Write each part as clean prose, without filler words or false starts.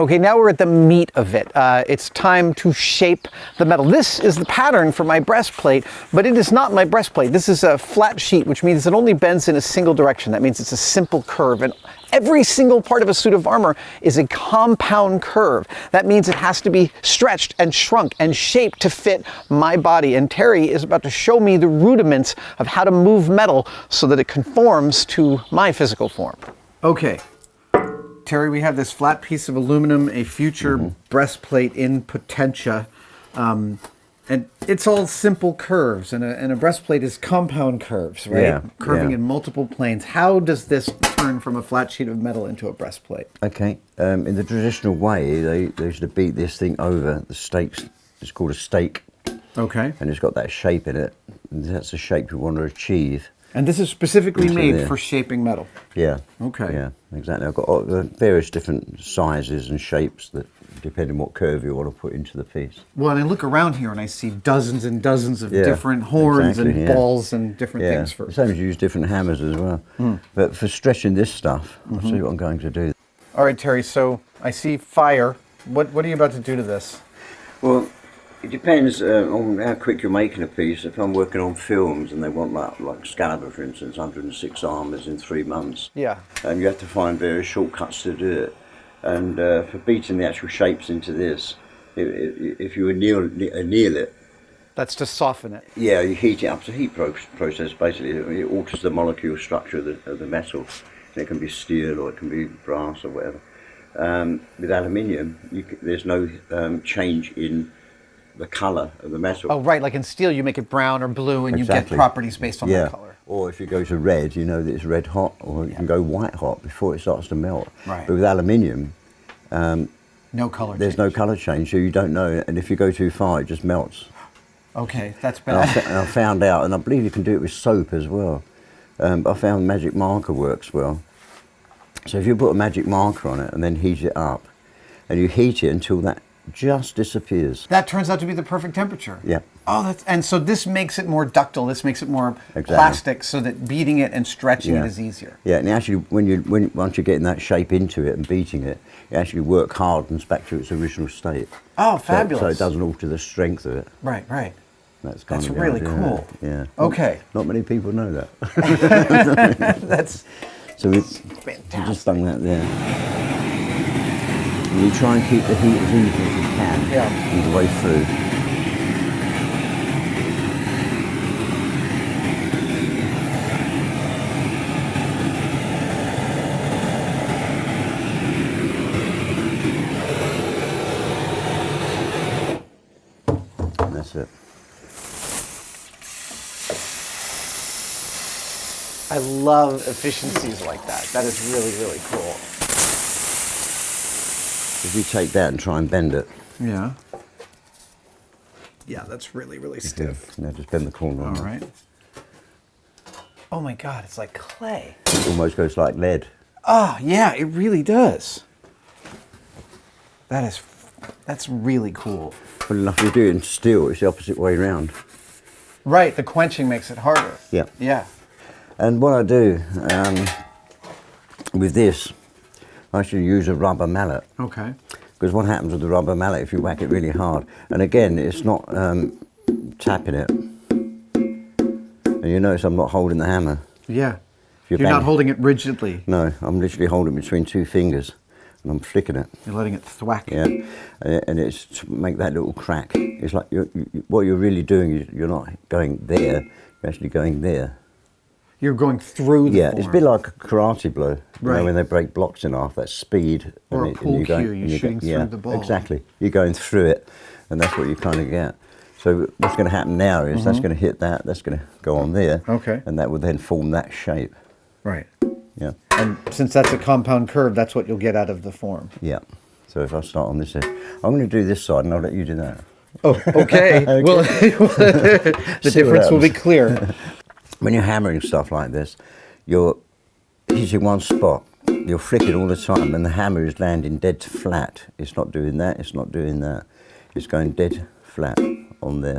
Okay, now we're at the meat of it. It's time to shape the metal. This is the pattern for my breastplate, but it is not my breastplate. This is a flat sheet, which means it only bends in a single direction. That means it's a simple curve. And every single part of a suit of armor is a compound curve. That means it has to be stretched and shrunk and shaped to fit my body. And Terry is about to show me the rudiments of how to move metal so that it conforms to my physical form. Okay. Terry, we have this flat piece of aluminum, a future breastplate in potentia, and it's all simple curves, and a breastplate is compound curves, right? Yeah, Curving yeah. in multiple planes. How does this turn from a flat sheet of metal into a breastplate? Okay, in the traditional way, they used to beat this thing over the stakes. It's called a stake. Okay. And it's got that shape in it. And that's the shape you want to achieve. And this is specifically made for shaping metal? Yeah. Okay. Yeah, exactly. I've got various different sizes and shapes that depending on what curve you want to put into the piece. Well, and I look around here and I see dozens and dozens of different horns and balls and different things. For Same as you use different hammers as well. But for stretching this stuff, I'll see what I'm going to do. All right, Terry, so I see fire. What are you about to do to this? Well, it depends on how quick you're making a piece. If I'm working on films and they want like Excalibur, for instance, 106 armours in 3 months. Yeah. And you have to find various shortcuts to do it. And for beating the actual shapes into this, if you anneal it. That's to soften it. Yeah, you heat it up. It's a heat process, basically. It alters the molecule structure of the metal. And it can be steel or it can be brass or whatever. With aluminium, there's no change in the colour of the metal. Oh, right, like in steel you make it brown or blue and you get properties based on that colour. Or if you go to red, you know that it's red hot, or you can go white hot before it starts to melt. Right. But with aluminium, no colour there's no colour change, so you don't know, and if you go too far, it just melts. Okay, that's bad. And I found out, and I believe you can do it with soap as well, but I found magic marker works well. So if you put a magic marker on it and then heat it up, and you heat it until that just disappears. That turns out to be the perfect temperature. Yeah. Oh, and so this makes it more ductile. This makes it more plastic, so that beating it and stretching it is easier. Yeah, and actually, once you're getting that shape into it and beating it, it actually work hardens back to its original state. Oh, fabulous! So it doesn't alter the strength of it. Right, right. That's really cool. Yeah. Okay. Not many people know that. That's so it's fantastic. You just done that there. And you try and keep the heat as even as you can all the way through. And that's it. I love efficiencies like that. That is really, really cool. If you take that and try and bend it. Yeah. Yeah, that's really, really stiff. Now just bend the corner on. All right. Oh my God, it's like clay. It almost goes like lead. Oh, yeah, it really does. That's really cool. Well, enough you do it in steel, it's the opposite way around. Right, the quenching makes it harder. Yeah. Yeah. And what I do with this, I actually use a rubber mallet. Okay. Because what happens with the rubber mallet if you whack it really hard? And again, it's not tapping it. And you notice I'm not holding the hammer. Yeah. You're not holding it rigidly. No, I'm literally holding it between 2 fingers and I'm flicking it. You're letting it thwack. Yeah, and it's to make that little crack. It's like what you're really doing is you're not going there, you're actually going there. You're going through the form. It's a bit like a karate blow. You Right. know, when they break blocks in half, that speed. Or a pool cue, you're shooting through the ball. Exactly. You're going through it, and that's what you kind of get. So what's going to happen now is that's going to hit that, that's going to go on there. Okay. And that will then form that shape. Right. Yeah. And since that's a compound curve, that's what you'll get out of the form. Yeah. So if I start on this end, I'm going to do this side and I'll let you do that. Oh, okay. Well, the difference will be clear. When you're hammering stuff like this, you're hitting one spot. You're flicking all the time and the hammer is landing dead flat. It's not doing that, it's not doing that. It's going dead flat on there.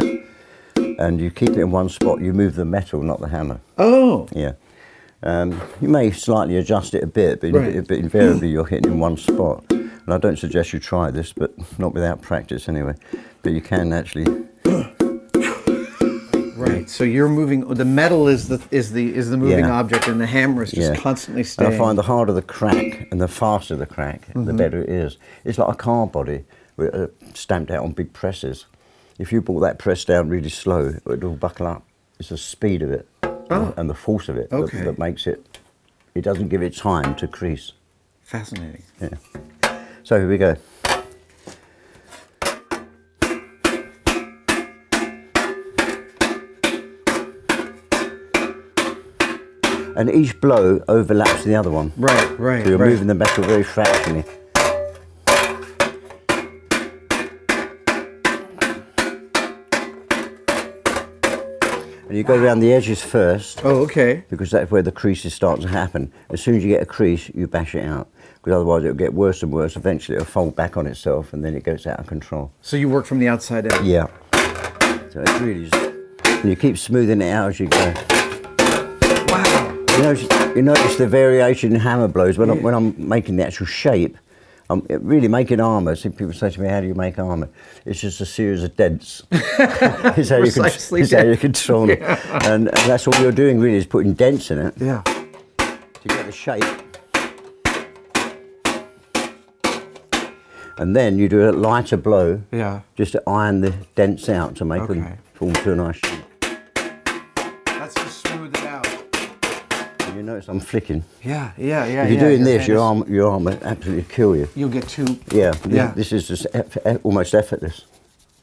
And you keep it in one spot, you move the metal, not the hammer. Oh. Yeah. You may slightly adjust it a bit, but, Right. but invariably you're hitting in one spot. And And I don't suggest you try this, but not without practice anyway. But you can actually. Right. So you're moving. The metal is the moving Yeah. object, and the hammer is just Yeah. constantly staying. And I find the harder the crack and the faster the crack, the better it is. It's like a car body stamped out on big presses. If you brought that press down really slow, it'll buckle up. It's the speed of it and the force of it that makes it. It doesn't give it time to crease. Fascinating. Yeah. So here we go. And each blow overlaps the other one. Right, right. So you're moving the metal very fractionally. And you go around the edges first. Oh, okay. Because that's where the creases start to happen. As soon as you get a crease, you bash it out. Because otherwise it'll get worse and worse. Eventually it'll fold back on itself and then it goes out of control. So you work from the outside in? Yeah. So it's really just... And you keep smoothing it out as you go. Wow. You notice the variation in hammer blows when I'm making the actual shape. I'm really making armour. See, people say to me, how do you make armour? It's just a series of dents. It's how you control it. And that's all you're doing really, is putting dents in it. Yeah. To get the shape. And then you do a lighter blow. Yeah. Just to iron the dents out to make them form to a nice shape. That's to smooth it out. And you notice I'm flicking. Yeah, yeah, yeah. If you're doing this, your arm will absolutely kill you. You'll get too... Yeah, this is just almost effortless.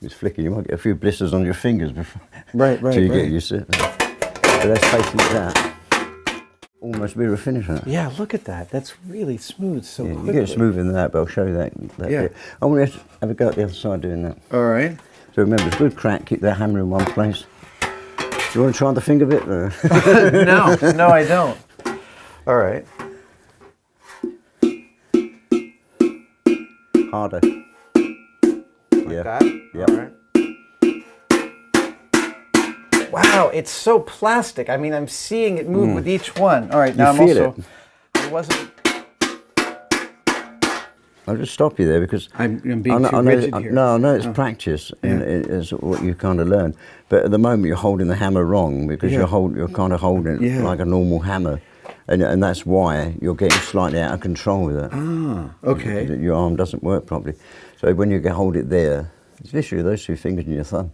It's flicking. You might get a few blisters on your fingers before. Right, Till you get used to it. So that's basically that. Almost mirror finish on it. Yeah, look at that. That's really smooth so quickly. You get smoother than that, but I'll show you that bit. I want to have a go at the other side doing that. All right. So remember, it's good crack. Keep that hammer in one place. Do you want to try the finger bit? No, I don't. All right. Harder. Like that? Yeah. All right. Wow, it's so plastic. I mean, I'm seeing it move with each one. All right, now You feel it. I wasn't... I'll just stop you there because I'm being too rigid here. No, I know it's practice and it's what you kind of learn. But at the moment you're holding the hammer wrong because you're kind of holding it like a normal hammer, and that's why you're getting slightly out of control with it. Ah, okay. Your arm doesn't work properly. So when you hold it there, it's literally those two fingers in your thumb,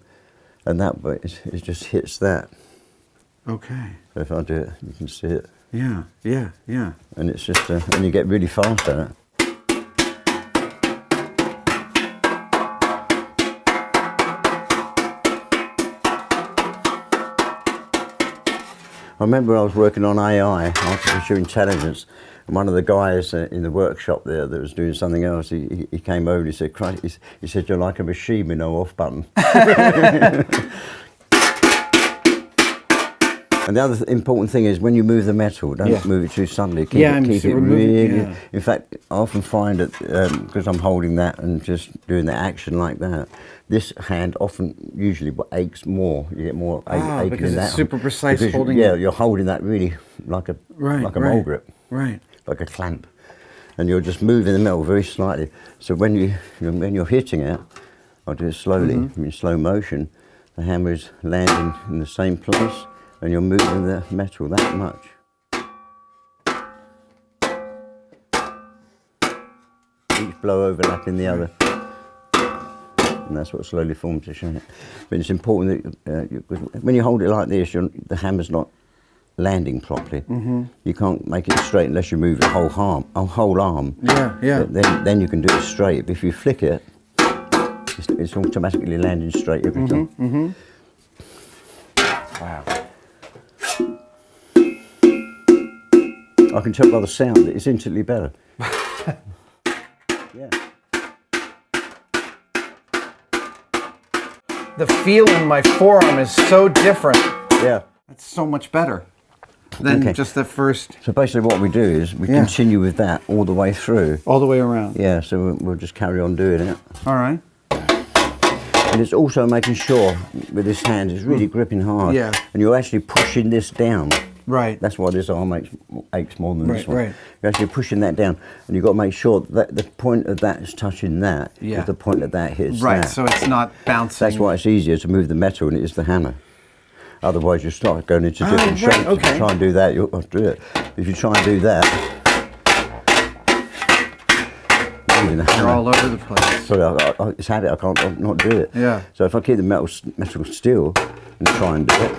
and that bit it just hits that. Okay. So if I do it, you can see it. Yeah, yeah, yeah. And it's just and you get really fast at it. I remember I was working on AI, artificial intelligence, and one of the guys in the workshop there that was doing something else, he came over and he said, Christ, he said, you're like a machine with no off button. And the other important thing is when you move the metal, don't move it too suddenly. Keep it really... In fact, I often find that, because I'm holding that and just doing the action like that, this hand usually aches more. You get more aching because in that. It's super precise because, holding. Yeah, you're holding that really like a mole grip. Right. Like a clamp. And you're just moving the metal very slightly. So when you're hitting it, I'll do it slowly, in slow motion, the hammer is landing in the same place and you're moving the metal that much. Each blow overlapping the other. And that's what slowly forms the shape. But it's important that when you hold it like this, the hammer's not landing properly. You can't make it straight unless you move the whole arm. Yeah, yeah. Then you can do it straight. But if you flick it, it's automatically landing straight every time. Wow. I can tell by the sound that it's instantly better. Yeah. The feel in my forearm is so different. Yeah. It's so much better than just the first. So basically what we do is we continue with that all the way through. All the way around. Yeah, so we'll just carry on doing it. All right. And it's also making sure with this hand it's really gripping hard. Yeah. And you're actually pushing this down. Right. That's why this arm aches more than this one. Right. You're actually pushing that down, and you've got to make sure that the point of that is touching that. Yeah. If the point of that hits Right, that. so it's not bouncing. That's why it's easier to move the metal than it is the hammer. Otherwise, you start going into different shapes. Right, okay. If you try and do that, you'll have to do it. If you try and do that, moving the They're hammer. all over the place. Sorry, it's habit. I can't not do it. Yeah. So if I keep the metal still and try and do it,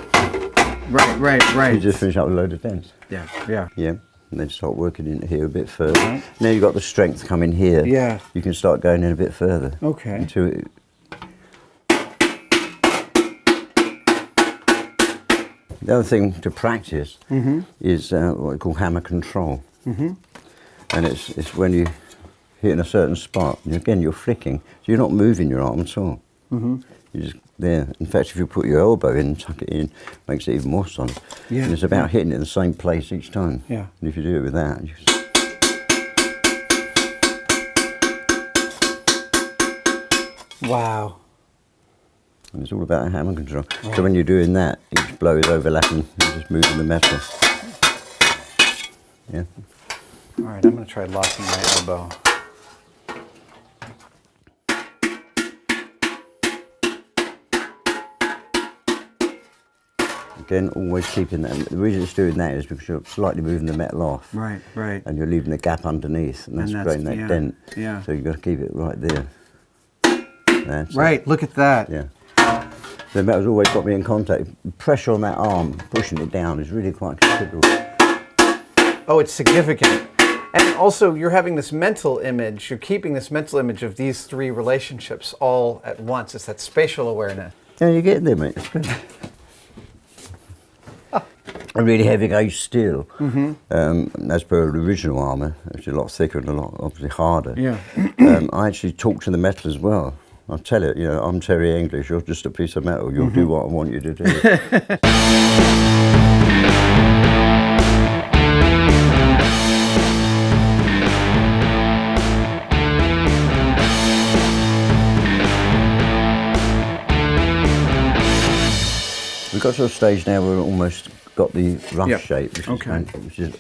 Right. you just finish up with a load of dents. Yeah. Yeah. And then start working into here a bit further. Right. Now you've got the strength coming here. Yeah. You can start going in a bit further. Okay. Until it, the other thing to practice is what we call hammer control. And it's when you hit in a certain spot, and again you're flicking, so you're not moving your arm at all. You're just there. In fact, if you put your elbow in and tuck it in, it makes it even more solid. Yeah. And it's about hitting it in the same place each time. Yeah. And if you do it with that, you Wow. and it's all about hammer control. Right. So when you're doing that, each blow is overlapping, you're just moving the metal. Yeah. All right, I'm going to try locking my elbow. Again, always keeping that. The reason it's doing that is because you're slightly moving the metal off. Right. And you're leaving a gap underneath, and that's creating that dent. Yeah. So you've got to keep it right there. That's right, it. look at that. Yeah. The metal's always got me in contact. Pressure on that arm, pushing it down, is really quite considerable. Oh, it's significant. And also, you're having this mental image, you're keeping this mental image of these three relationships all at once. It's that spatial awareness. Yeah, you're getting there, mate. It's good. A really heavy gauge steel, as per the original armour, which is a lot thicker and a lot obviously harder. Yeah. I actually talk to the metal as well. I tell it, I'm Terry English, you're just a piece of metal, you'll do what I want you to do. We've got to a stage now where we've almost got the rough shape, which is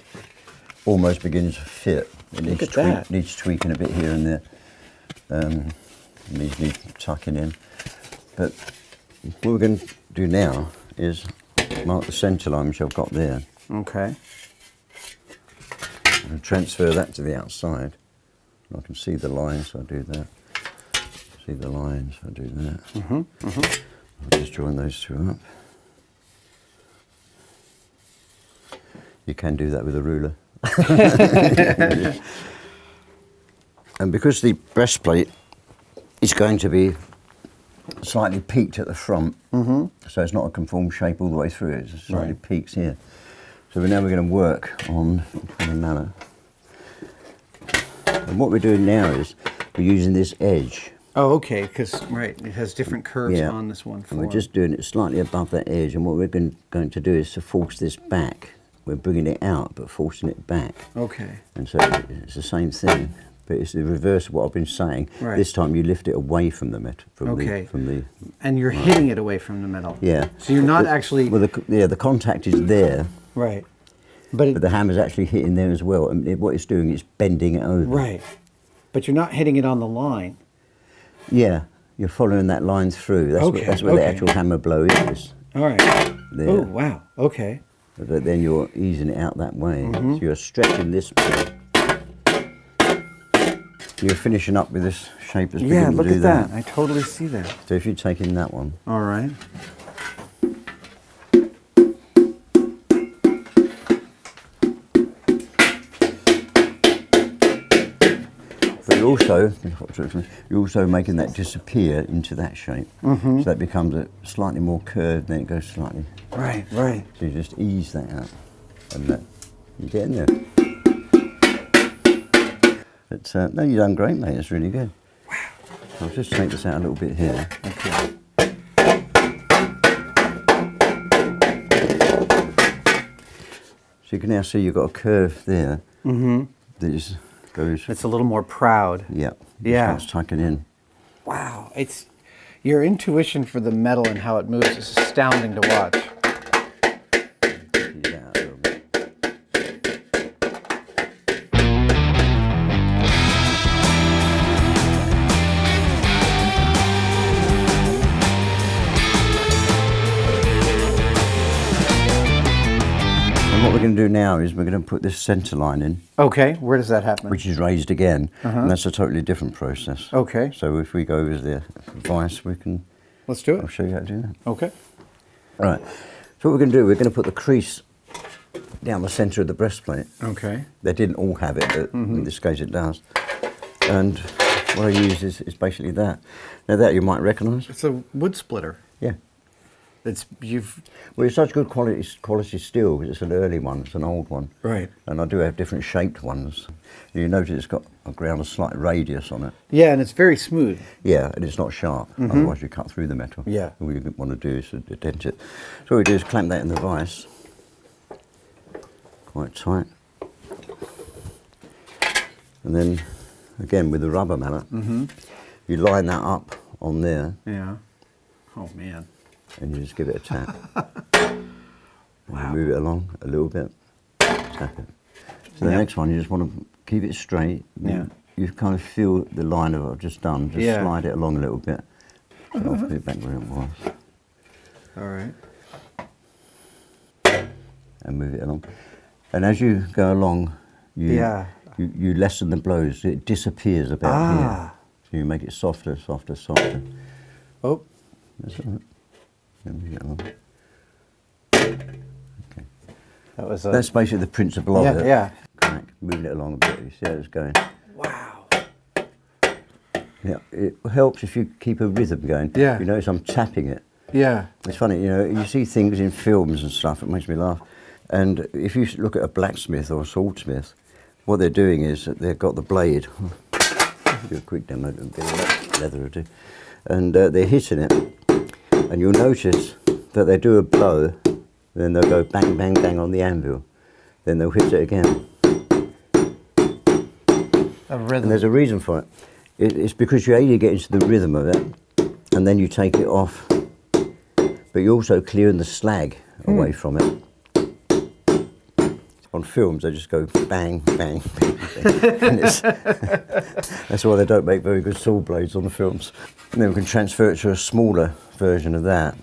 almost beginning to fit. It needs tweaking a bit here and there. Needs tucking in. But what we're going to do now is mark the centre line which I've got there. Okay. And transfer that to the outside. I can see the lines, so I do that. See the lines, so I do that. I'll just join those two up. You can do that with a ruler. And because the breastplate is going to be slightly peaked at the front, so it's not a conform shape all the way through, it slightly peaks here. So now we're going to work on the mallet. And what we're doing now is we're using this edge. Oh, okay, because, it has different curves on this one. And we're just doing it slightly above that edge, and what we're going to do is to force this back. We're bringing it out, but forcing it back. Okay. And so it's the same thing, but it's the reverse of what I've been saying. Right. This time you lift it away from the metal. And you're hitting it away from the metal. Yeah. So you're not actually... Well, the contact is there. Right. But the hammer's actually hitting there as well, and what it's doing is bending it over. Right. But you're not hitting it on the line. Yeah, you're following that line through. That's where the actual hammer blow is. All right. There. Oh, wow. Okay. But then you're easing it out that way. So you're stretching this bit. You're finishing up with this shape as big as look at that. I totally see that. So if you take in that one. All right. But you're also making that disappear into that shape. So that becomes a slightly more curved, then it goes slightly. Right. So you just ease that out, and you get in there. But no, you've done great, mate. It's really good. Wow. I'll just take this out a little bit here. Okay. So you can now see you've got a curve there. That just goes. It's a little more proud. Yeah. Yeah. It's tucking in. Wow. Your intuition for the metal and how it moves is astounding to watch. Yeah, a little bit. what we're going to do now is we're going to put this centre line in, Okay, where does that happen? which is raised again, and that's a totally different process. Okay. So if we go over the vise, we can. Let's do I'll it. show you how to do that. Okay. All right. So what we're going to do, we're going to put the crease down the centre of the breastplate. Okay. They didn't all have it, but in this case it does. And what I use is basically that. Now that you might recognise. It's a wood splitter. Yeah. Well, it's such good quality steel because it's an early one, it's an old one. Right. And I do have different shaped ones. And you notice it's got around a slight radius on it. Yeah, and it's very smooth. Yeah, and it's not sharp, otherwise you cut through the metal. Yeah. All you want to do is to dent it. So what we do is clamp that in the vise, quite tight. And then, again, with the rubber mallet, you line that up on there. Yeah. Oh, man. And you just give it a tap. Wow. Move it along a little bit, tap it. So the next one, you just want to keep it straight. Yeah. You kind of feel the line of what I've just done. Just slide it along a little bit. So I'll put it back where it was. All right. And move it along. And as you go along, you lessen the blows. It disappears about here. So you make it softer, softer, softer. Oh. That's all right. Move it along. Okay. That's basically the principle of it. Yeah. Crack, moving it along a bit. You see how it's going. Wow. Yeah, it helps if you keep a rhythm going. Yeah. You notice I'm tapping it. Yeah. It's funny, you know, you see things in films and stuff, it makes me laugh. And if you look at a blacksmith or a swordsmith, what they're doing is that they've got the blade. Do a quick demo, a bit of leather or two. And they're hitting it. And you'll notice that they do a blow, then they'll go bang, bang, bang on the anvil. Then they'll hit it again. A rhythm. And there's a reason for it. It's because you get into the rhythm of it, and then you take it off. But you're also clearing the slag away from it. On films, they just go bang, bang, bang, bang. And that's why they don't make very good saw blades on the films. And then we can transfer it to a smaller version of that,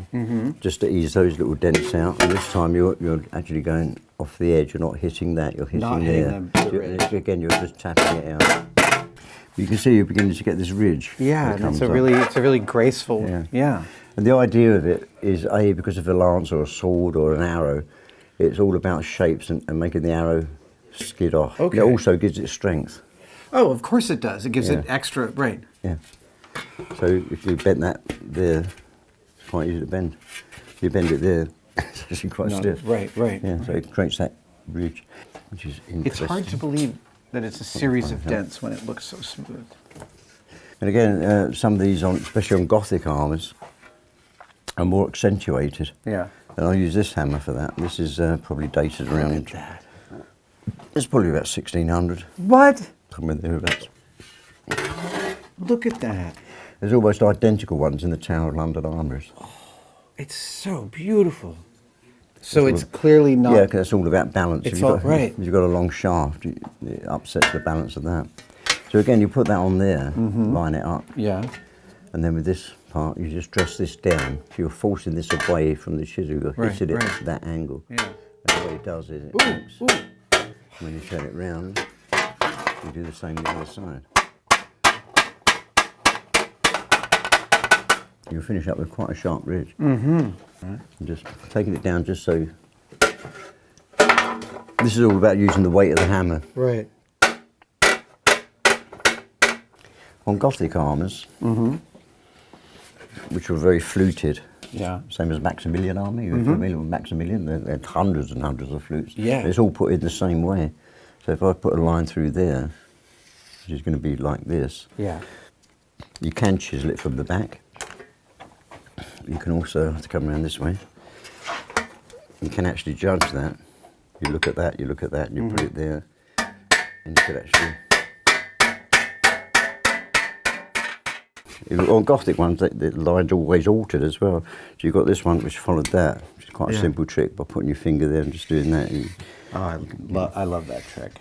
just to ease those little dents out. And this time you're actually going off the edge. You're not hitting that. You're hitting Not there. hitting them. Again, you're just tapping it out. You can see you're beginning to get this ridge. Yeah, and it's a really graceful. Yeah. And the idea of it is because of a lance or a sword or an arrow, it's all about shapes and making the arrow skid off. Okay. It also gives it strength. Oh, of course it does. It gives it extra, right. Yeah. So if you bend that there, it's quite easy to bend. If you bend it there, it's actually quite stiff. Right. Yeah, so it creates that ridge, which is interesting. It's hard to believe that it's a series of dents when it looks so smooth. And again, some of these, especially on Gothic armours, are more accentuated. Yeah. And I'll use this hammer for that. This is probably dated around. Look at that. It's probably about 1600. What? Somewhere thereabouts. Look at that. There's almost identical ones in the Tower of London Armouries. It's so beautiful. So it's clearly not. Yeah, because it's all about balance. It's all right. If you've got a long shaft, it upsets the balance of that. So again, you put that on there, line it up. Yeah. And then with this part, you just dress this down. So you're forcing this away from the chisel. You're hitting it at that angle. Yeah. And what it does is it makes, when you turn it round, you do the same on the other side. You'll finish up with quite a sharp ridge. And just taking it down just so. This is all about using the weight of the hammer. Right. On Gothic armours, which were very fluted, same as Maximilian armour. You're familiar with Maximilian? They had hundreds and hundreds of flutes. Yeah. It's all put in the same way. So if I put a line through there, which is going to be like this, you can chisel it from the back. You can also have to come around this way. You can actually judge that. You look at that, you look at that, and you put it there, and you could actually. On Gothic ones, the line's always altered as well. So you've got this one which followed that, which is quite a simple trick by putting your finger there and just doing that. I love that trick.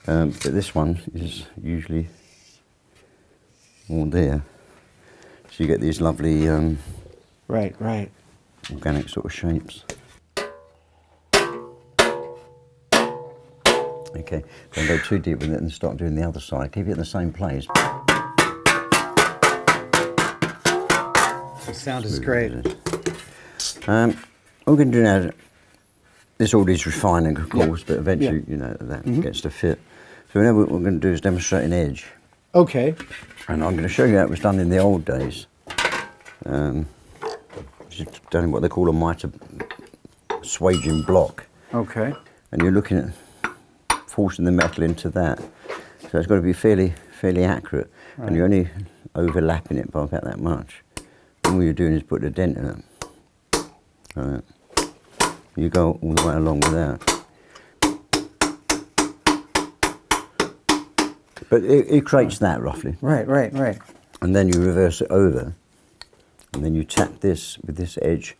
But this one is usually all there. So you get these lovely Right. organic sort of shapes. Okay, don't go too deep with it and start doing the other side. Keep it in the same place. The sound is great. What we're going to do now, this all is refining, of course, but eventually, you know, that gets to fit. So now what we're going to do is demonstrate an edge. Okay. And I'm going to show you how it was done in the old days. Done what they call a mitre swaging block. Okay. And you're looking at forcing the metal into that. So it's got to be fairly accurate. Right. And you're only overlapping it by about that much. And all you're doing is putting a dent in it. Right. You go all the way along with that. But it creates that roughly. Right. And then you reverse it over. And then you tap this with this edge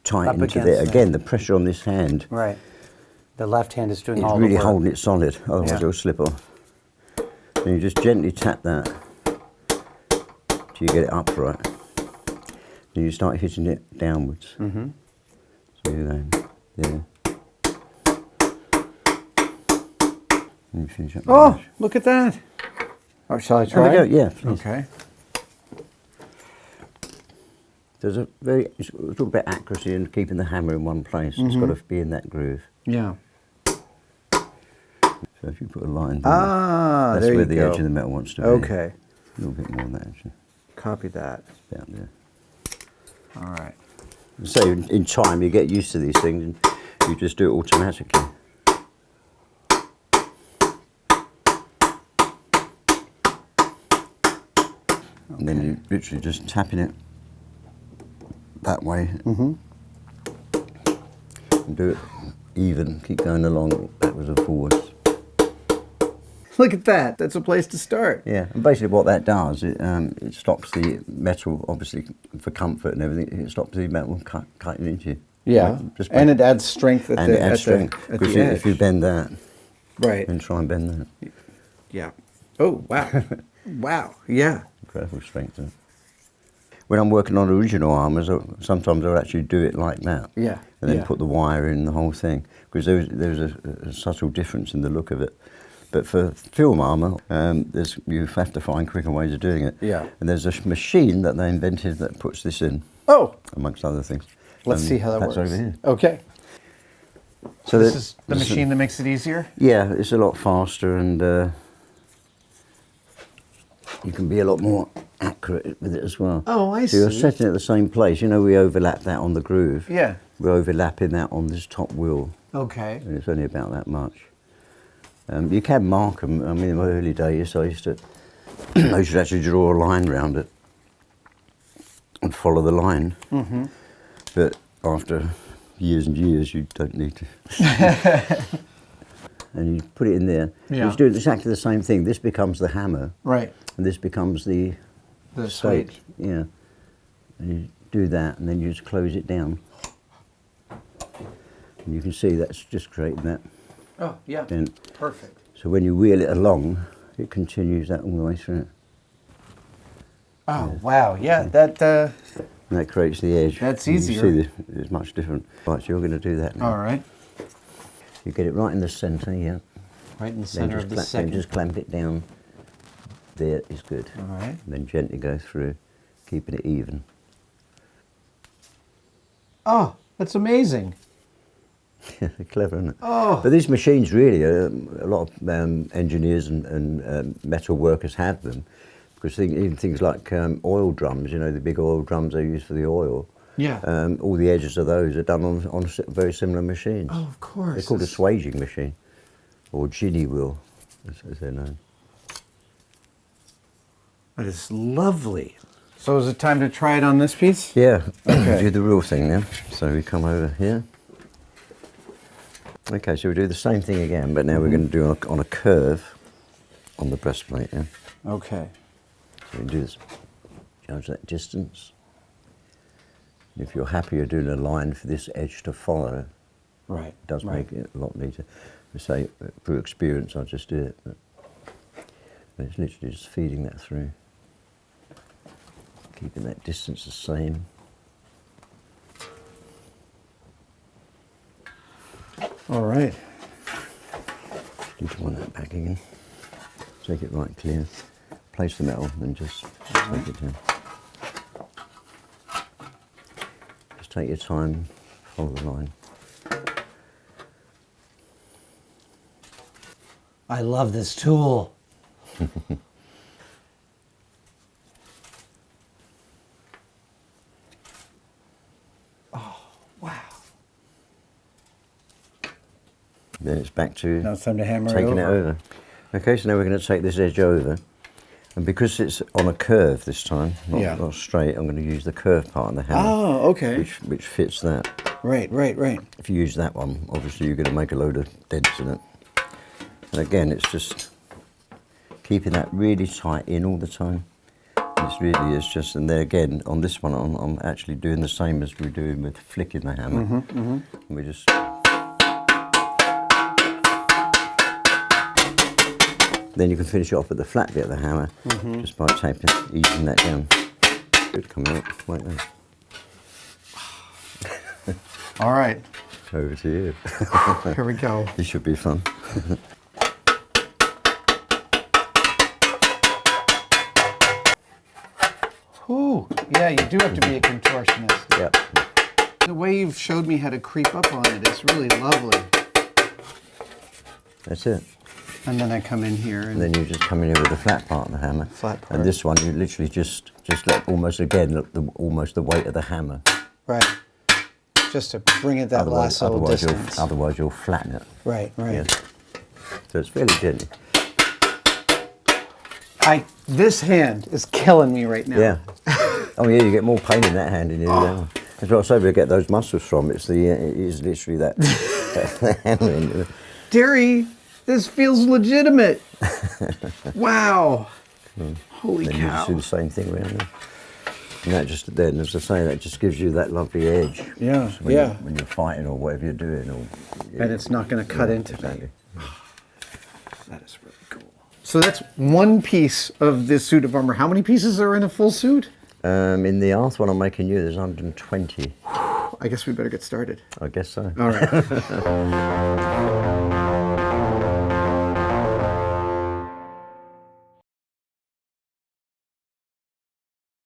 tight into there. Again, the pressure on this hand. Right. The left hand is doing all the work. It's really holding it solid, otherwise it'll slip off. And you just gently tap that till you get it upright. Then you start hitting it downwards. Mm-hmm. So you're going there. And you finish up. Oh, look at that. Oh, shall I try? There we go, yeah. Please. Okay. There's a it's all about accuracy and keeping the hammer in one place. It's got to be in that groove. Yeah. So if you put a line there, that's there where you the go. edge of the metal wants to be. Okay. A little bit more than that, actually. Copy that. About there. All right. So in time you get used to these things and you just do it automatically. And then you're literally just tapping it that way. And do it even, keep going along backwards and forwards. Look at that. That's a place to start. Yeah, and basically what that does, it stops the metal, obviously for comfort and everything, it stops the metal cutting into you. Yeah, and it adds strength at the edge. If you bend that, right, then try and bend that. Yeah. Oh, wow. Wow, yeah. Incredible strength. When I'm working on original armours, sometimes I'll actually do it like that. Yeah. And then put the wire in the whole thing, because there's a subtle difference in the look of it. But for film armour, you have to find quicker ways of doing it. Yeah. And there's a machine that they invented that puts this in. Oh. Amongst other things. Let's see how that works. That's over here. Okay. So this is the machine that makes it easier? Yeah, it's a lot faster and you can be a lot more accurate with it as well. Oh, I see. So you're setting it at the same place. You know, we overlap that on the groove. Yeah. We're overlapping that on this top wheel. Okay. And it's only about that much. You can mark them. I mean, in my early days, I used to actually draw a line around it and follow the line. Mm-hmm. But after years and years, you don't need to. And you put it in there. Yeah. It's doing exactly the same thing. This becomes the hammer. Right. And this becomes the stake. swage. Yeah. And you do that, and then you just close it down. And you can see that's just creating that. Oh, yeah. Dent. Perfect. So when you wheel it along, it continues that all the way through. Oh, wow. Yeah, that... And that creates the edge. That's and easier. You see it's much different. Right, so you're going to do that now. All right. You get it right in the centre, yeah. Right in the centre of the second. Then just clamp it down. There is good. All right. And then gently go through, keeping it even. Oh, that's amazing. Yeah, they're clever, isn't it? Oh. But these machines really, a lot of engineers and metal workers have them, because even things like oil drums, you know, the big oil drums they use for the oil. Yeah. All the edges of those are done on very similar machines. Oh, of course. They're called a swaging machine, or ginny wheel, as they're known. That is lovely. So is it time to try it on this piece? Yeah. Okay. Do the real thing now. So we come over here. Okay, so we do the same thing again, but now we're going to do it on a curve on the breastplate. Yeah. Okay. So we do this, judge that distance. If you're happy, you're doing a line for this edge to follow. Right. It does make it a lot neater. I say, through experience, I just do it. But it's literally just feeding that through. Keeping that distance the same. All right. Just want that back again. Take it right clear. Place the metal and just take it down. Just take your time, follow the line. I love this tool. Oh, wow. Then it's back to Now it's time to hammer taking it over. Okay, so now we're going to take this edge over. And because it's on a curve this time, not straight, I'm going to use the curved part of the hammer. Oh, okay. Which fits that. Right. If you use that one, obviously you're going to make a load of dents in it. And again, it's just keeping that really tight in all the time. This really is just, and there again, on this one, I'm actually doing the same as we're doing with flicking the hammer. And we just... Then you can finish it off with the flat bit of the hammer, just by taping, easing that down. Good, coming out like that. All right. Over to you. Here we go. This should be fun. Ooh, yeah, you do have to be a contortionist. Yep. The way you've showed me how to creep up on it is really lovely. That's it. And then I come in here and then you just come in here with the flat part of the hammer. Flat part. And this one you literally just let almost again almost the weight of the hammer. Right. Just to bring it that last little distance. Otherwise you'll flatten it. Right. Yes. So it's fairly gentle. This hand is killing me right now. Yeah. Oh yeah, you get more pain in that hand than you do that one. That's what I say, where you get those muscles from. It is literally that hammering. Derry, this feels legitimate. Wow. Holy then cow. you just do the same thing around there. And that just, then, as I say, that just gives you that lovely edge. Yeah, so when you're fighting or whatever you're doing. And it's not going to cut into exactly. me. That is really cool. So that's one piece of this suit of armor. How many pieces are in a full suit? In the Arth one I'm making you, there's 120. I guess we better get started. I guess so. All right.